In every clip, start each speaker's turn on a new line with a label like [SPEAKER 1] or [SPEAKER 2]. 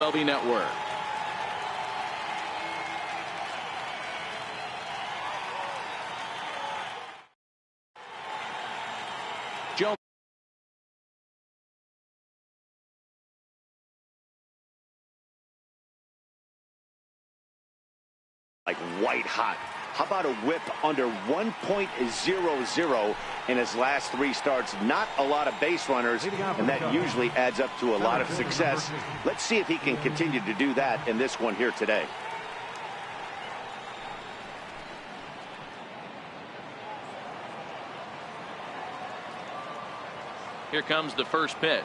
[SPEAKER 1] MLB Network. Joe.
[SPEAKER 2] Like white hot. How about a whip under 1.00 in his last 3 starts? Not a lot of base runners, and that usually adds up to a lot of success. Let's see if he can continue to do that in this one here today.
[SPEAKER 1] Here comes the first pitch.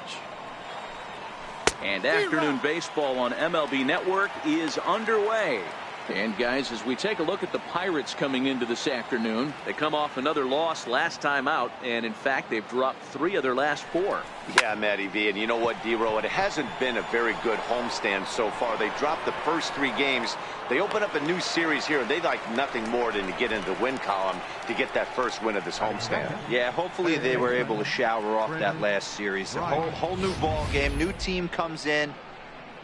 [SPEAKER 1] And afternoon baseball on MLB Network is underway. And guys, as we take a look at the Pirates coming into this afternoon, they come off another loss last time out, and in fact they've dropped 3 of their last 4.
[SPEAKER 2] Yeah, Matty V, and you know what, D-Row, it hasn't been a very good homestand so far. They dropped the first 3 games. They open up a new series here, and they'd like nothing more than to get into the win column to get that first win of this homestand.
[SPEAKER 3] Yeah, hopefully they were able to shower off that last series. A whole new ball game, new team comes in,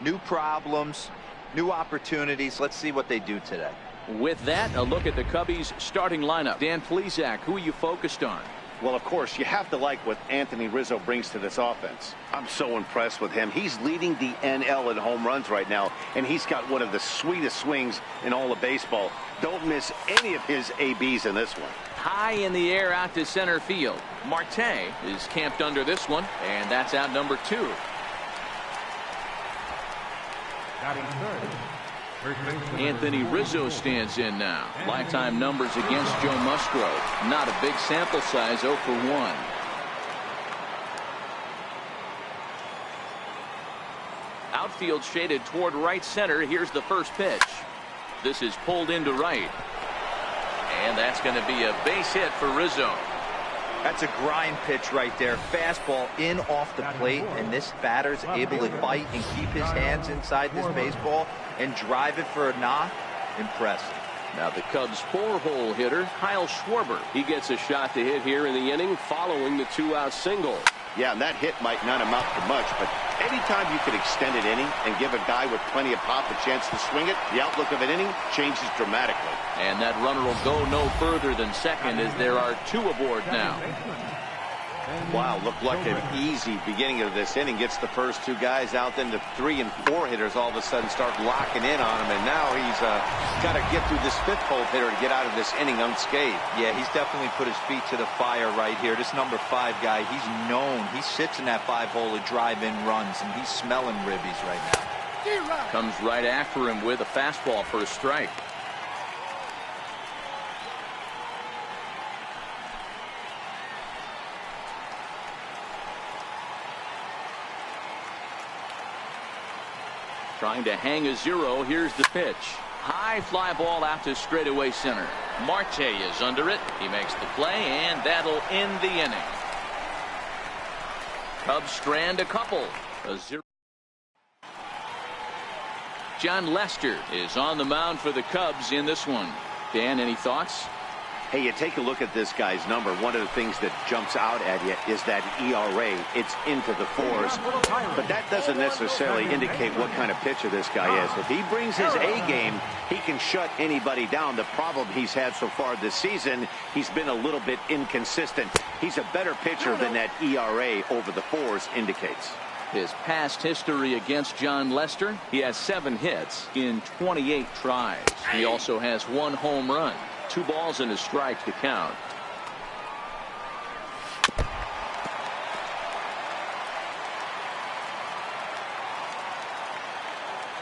[SPEAKER 3] new problems, new opportunities. Let's see what they do today.
[SPEAKER 1] With that, a look at the Cubbies starting lineup. Dan Plesac, who are you focused on?
[SPEAKER 2] Well, of course, you have to like what Anthony Rizzo brings to this offense. I'm so impressed with him. He's leading the NL in home runs right now, and he's got one of the sweetest swings in all of baseball. Don't miss any of his ABs in this one.
[SPEAKER 1] High in the air out to center field. Marte is camped under this one, and that's out number 2. Anthony Rizzo stands in now. Lifetime numbers against Joe Musgrove. Not a big sample size, 0 for 1. Outfield shaded toward right center. Here's the first pitch. This is pulled into right. And that's going to be a base hit for Rizzo.
[SPEAKER 3] That's a grind pitch right there. Fastball in off the plate, and this batter's able to fight and keep his hands inside this baseball and drive it for a knock. Impressive.
[SPEAKER 1] Now the Cubs' 4-hole hitter, Kyle Schwarber. He gets a shot to hit here in the inning following the 2-out single.
[SPEAKER 2] Yeah, and that hit might not amount to much, but anytime you can extend an inning and give a guy with plenty of pop a chance to swing it, the outlook of an inning changes dramatically.
[SPEAKER 1] And that runner will go no further than second as there are 2 aboard now.
[SPEAKER 2] Wow, looked like an easy beginning of this inning. Gets the first 2 guys out, then the 3 and 4 hitters all of a sudden start locking in on him, and now he's got to get through this 5th-hole hitter to get out of this inning unscathed.
[SPEAKER 3] Yeah, he's definitely put his feet to the fire right here. This number 5 guy, he's known. He sits in that 5-hole to drive in runs, and he's smelling ribbies right now.
[SPEAKER 1] Comes right after him with a fastball for a strike. Trying to hang a 0. Here's the pitch. High fly ball out to straightaway center. Marte is under it. He makes the play, and that'll end the inning. Cubs strand a couple. A 0. Jon Lester is on the mound for the Cubs in this one. Dan, any thoughts?
[SPEAKER 2] Hey, you take a look at this guy's number. One of the things that jumps out at you is that ERA. It's into the 4s. But that doesn't necessarily indicate what kind of pitcher this guy is. If he brings his A game, he can shut anybody down. The problem he's had so far this season, he's been a little bit inconsistent. He's a better pitcher than that ERA over the 4s indicates.
[SPEAKER 1] His past history against Jon Lester, he has 7 hits in 28 tries. He also has 1 home run. 2 balls and a strike to count.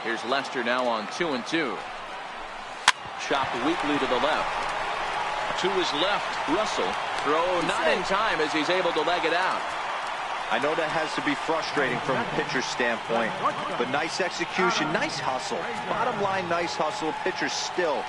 [SPEAKER 1] Here's Lester now on 2-2. Chopped weakly to the left. To his left, Russell. Throw not in time as he's able to leg it out.
[SPEAKER 3] I know that has to be frustrating from a pitcher's standpoint, but nice execution, nice hustle. Bottom line, nice hustle. Pitcher's still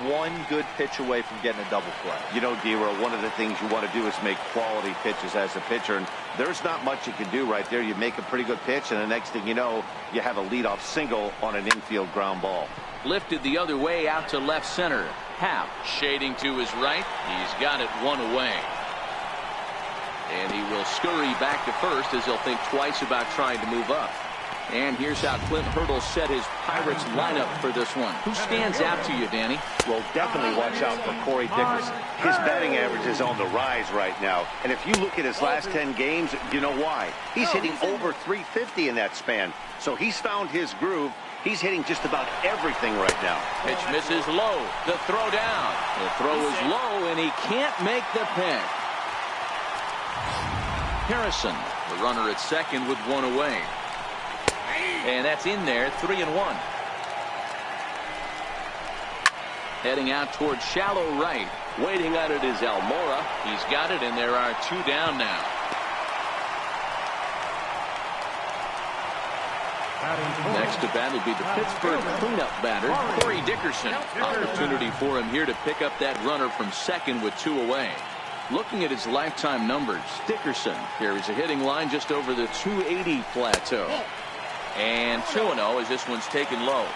[SPEAKER 3] 1 good pitch away from getting a double play.
[SPEAKER 2] You know, D-Row, one of the things you want to do is make quality pitches as a pitcher, and there's not much you can do right there. You make a pretty good pitch, and the next thing you know, you have a leadoff single on an infield ground ball.
[SPEAKER 1] Lifted the other way out to left center. Happ shading to his right. He's got it 1 away. And he will scurry back to first as he'll think twice about trying to move up. And here's how Clint Hurdle set his Pirates lineup for this one. Who stands out to you, Danny?
[SPEAKER 2] Well, definitely watch out for Corey Dickerson. His batting average is on the rise right now. And if you look at his last 10 games, you know why. He's hitting over 350 in that span. So he's found his groove. He's hitting just about everything right now.
[SPEAKER 1] Pitch misses low. The throw down. The throw is low, and he can't make the pick. Harrison, the runner at second with one away. And that's in there, 3-1. Heading out towards shallow right. Waiting on it is Almora. He's got it, and there are 2 down now. Next to bat will be the Pittsburgh cleanup batter, Corey Dickerson. Opportunity for him here to pick up that runner from second with 2 away. Looking at his lifetime numbers, Dickerson carries a hitting line just over the 280 plateau. And 2-0 as this one's taken low.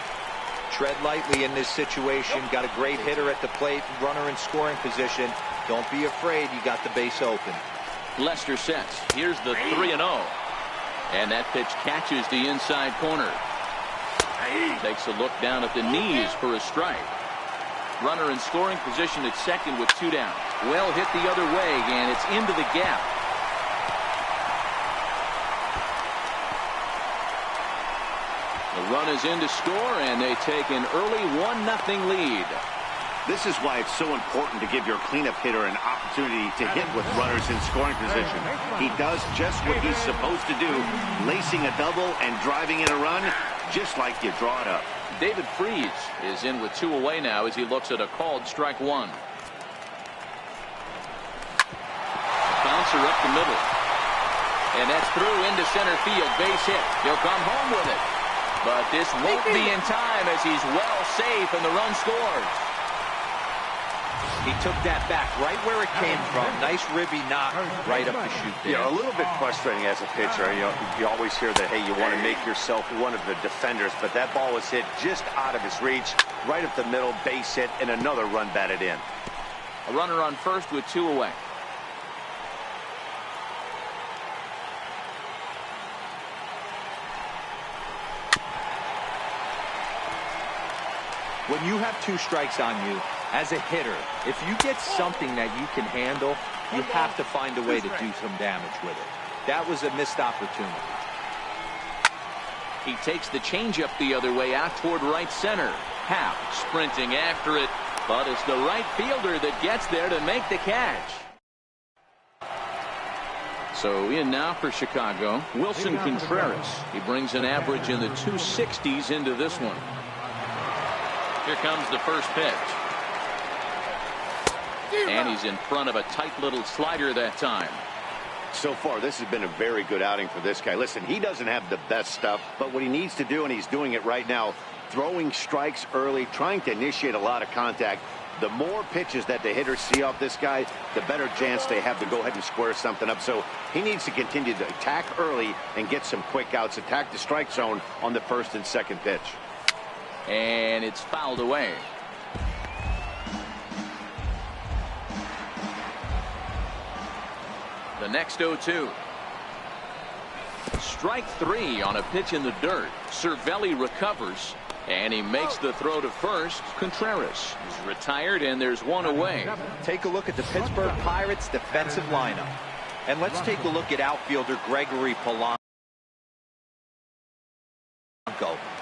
[SPEAKER 3] Tread lightly in this situation. Got a great hitter at the plate, runner in scoring position. Don't be afraid, you got the base open.
[SPEAKER 1] Lester sets. Here's the 3-0. And that pitch catches the inside corner. Takes a look down at the knees for a strike. Runner in scoring position at second with 2 down. Well hit the other way, and it's into the gap. The run is in to score, and they take an early 1-0 lead.
[SPEAKER 2] This is why it's so important to give your cleanup hitter an opportunity to hit with runners in scoring position. He does just what he's supposed to do, lacing a double and driving in a run, just like you draw it up.
[SPEAKER 1] David Freese is in with 2 away now as he looks at a called strike 1. Bouncer up the middle. And that's through into center field. Base hit. He'll come home with it. But this won't be in time as he's well safe and the run scores.
[SPEAKER 3] He took that back right where it came from. Nice ribby knock right up the chute there.
[SPEAKER 2] Yeah, a little bit frustrating as a pitcher. You always hear that, hey, you want to make yourself one of the defenders, but that ball was hit just out of his reach, right up the middle, base hit, and another run batted in.
[SPEAKER 1] A runner on first with 2 away.
[SPEAKER 3] When you have 2 strikes on you, as a hitter, if you get something that you can handle, you have to find a way to do some damage with it. That was a missed opportunity.
[SPEAKER 1] He takes the changeup the other way out toward right center. Happ sprinting after it, but it's the right fielder that gets there to make the catch. So in now for Chicago, Wilson Contreras. He brings an average in the 260s into this one. Here comes the first pitch. And he's in front of a tight little slider that time.
[SPEAKER 2] So far, this has been a very good outing for this guy. Listen, he doesn't have the best stuff, but what he needs to do, and he's doing it right now, throwing strikes early, trying to initiate a lot of contact. The more pitches that the hitters see off this guy, the better chance they have to go ahead and square something up. So he needs to continue to attack early and get some quick outs, attack the strike zone on the first and second pitch.
[SPEAKER 1] And it's fouled away. The next 0-2. Strike 3 on a pitch in the dirt. Cervelli recovers, and he makes the throw to first. Contreras is retired, and there's 1 away.
[SPEAKER 3] Take a look at the Pittsburgh Pirates defensive lineup. And let's take a look at outfielder Gregory Polanco.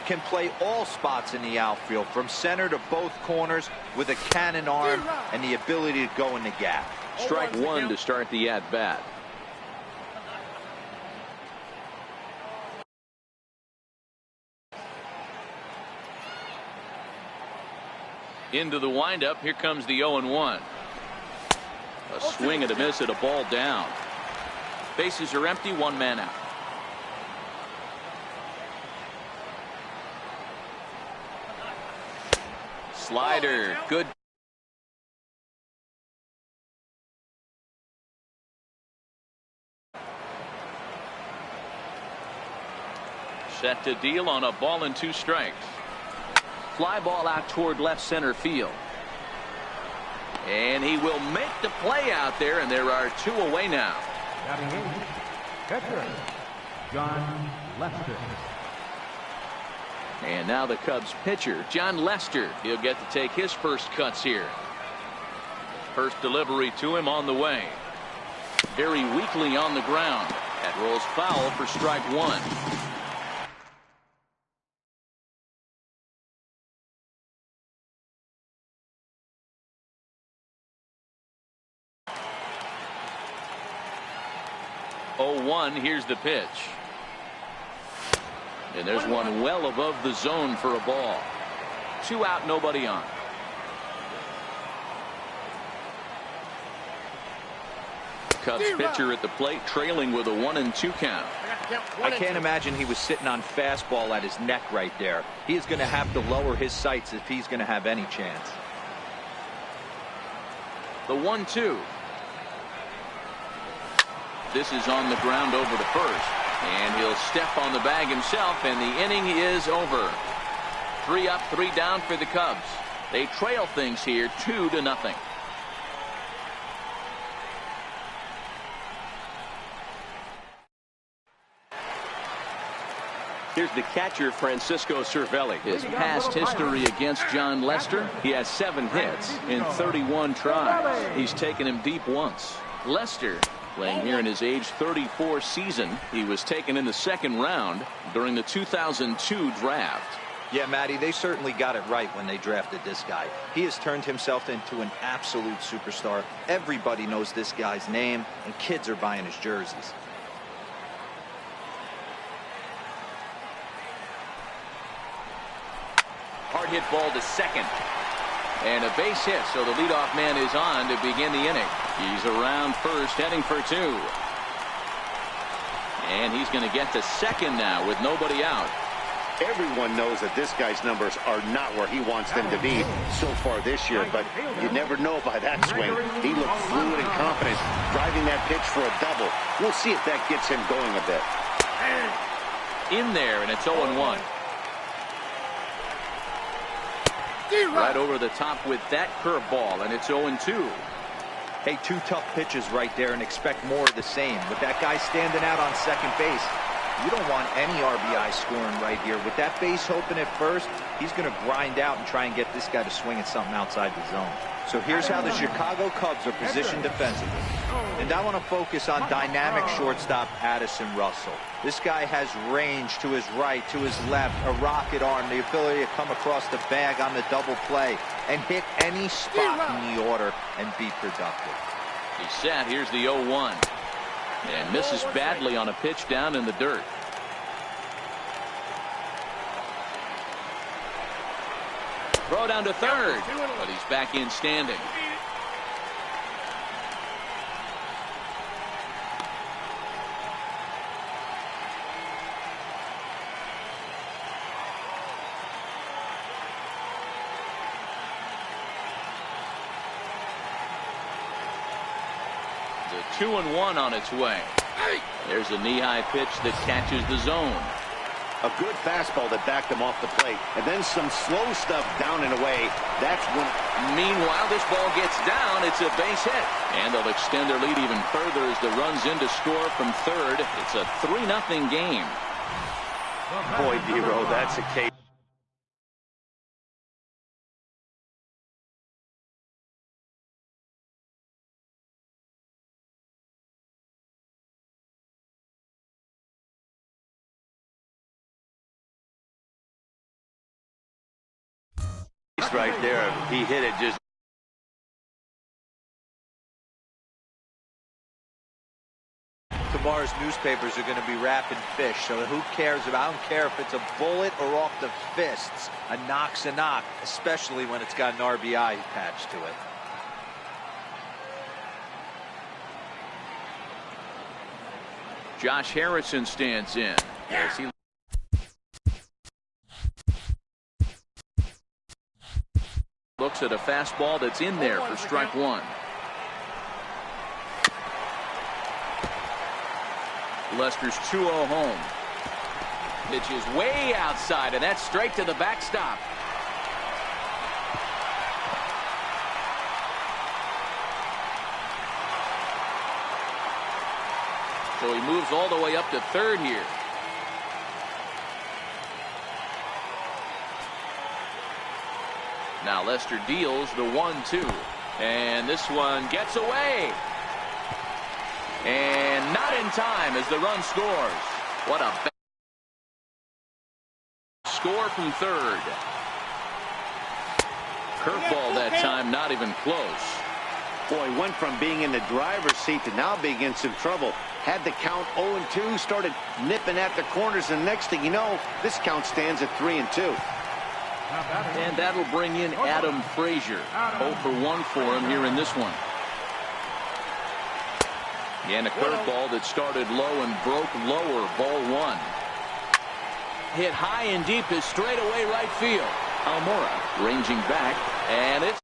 [SPEAKER 3] Can play all spots in the outfield, from center to both corners, with a cannon arm and the ability to go in the gap.
[SPEAKER 1] Strike 1 to start the at-bat. Into the windup. Here comes the 0-1. A swing and a miss at a ball down. Bases are empty. 1 man out. Slider. Good. Set to deal on a ball and 2 strikes. Fly ball out toward left center field. And he will make the play out there, and there are 2 away now.
[SPEAKER 4] Catcher, John Lester.
[SPEAKER 1] And now the Cubs pitcher, Jon Lester. He'll get to take his first cuts here. First delivery to him on the way. Very weakly on the ground. That rolls foul for strike one. Oh, 1. Here's the pitch. And there's one well above the zone for a ball. 2 out, nobody on. Cubs pitcher at the plate, trailing with a 1-2 count.
[SPEAKER 3] I can't imagine he was sitting on fastball at his neck right there. He is going to have to lower his sights if he's going to have any chance.
[SPEAKER 1] The 1-2. This is on the ground over to first. And he'll step on the bag himself, and the inning is over. 3 up, 3 down for the Cubs. They trail things here 2-0.
[SPEAKER 4] Here's the catcher, Francisco Cervelli.
[SPEAKER 1] His past history against Jon Lester, he has 7 hits in 31 tries. He's taken him deep once. Lester, playing here in his age 34 season, he was taken in the 2nd round during the 2002 draft.
[SPEAKER 3] Yeah, Matty, they certainly got it right when they drafted this guy. He has turned himself into an absolute superstar. Everybody knows this guy's name, and kids are buying his jerseys.
[SPEAKER 1] Hard hit ball to second. And a base hit, so the leadoff man is on to begin the inning. He's around first, heading for 2. And he's going to get to second now with nobody out.
[SPEAKER 2] Everyone knows that this guy's numbers are not where he wants them to be so far this year, but you never know by that swing. He looked fluid and confident, driving that pitch for a double. We'll see if that gets him going a bit.
[SPEAKER 1] In there, and it's 0-1. Right over the top with that curveball, and it's 0-2.
[SPEAKER 3] Hey, 2 tough pitches right there, and expect more of the same. With that guy standing out on second base, you don't want any RBI scoring right here. With that base open at first, he's going to grind out and try and get this guy to swing at something outside the zone. So here's how the Chicago Cubs are positioned defensively. And I want to focus on dynamic shortstop Addison Russell. This guy has range to his right, to his left, a rocket arm, the ability to come across the bag on the double play and hit any spot in the order and be productive.
[SPEAKER 1] He's set. Here's the 0-1. And misses badly on a pitch down in the dirt. Throw down to third, but he's back in standing. The 2-1 on its way. There's a knee-high pitch that catches the zone.
[SPEAKER 2] A good fastball that backed him off the plate, and then some slow stuff down and away. That's when.
[SPEAKER 1] Meanwhile, this ball gets down. It's a base hit. And they'll extend their lead even further as the run's in to score from third. It's a 3-0 game.
[SPEAKER 2] Boy, D-Row, that's a case. Right there, he hit it just.
[SPEAKER 3] Tomorrow's newspapers are going to be wrapping fish, so who cares about? I don't care if it's a bullet or off the fists. A knock's a knock, especially when it's got an RBI attached to it.
[SPEAKER 1] Josh Harrison stands in as he looks at a fastball that's in there for strike 1. Lester's 2-0 home. Pitch is way outside, and that's straight to the backstop. So he moves all the way up to third here. Now Lester deals the 1-2. And this one gets away. And not in time as the run scores. What a score from third. Curveball that time, not even close.
[SPEAKER 2] Boy, went from being in the driver's seat to now being in some trouble. Had the count 0-2, started nipping at the corners, and next thing you know, this count stands at 3-2.
[SPEAKER 1] And that'll bring in Adam Frazier. 0 for 1 for him here in this one. And a curveball that started low and broke lower. Ball 1. Hit high and deep is straightaway right field. Almora ranging back, and it's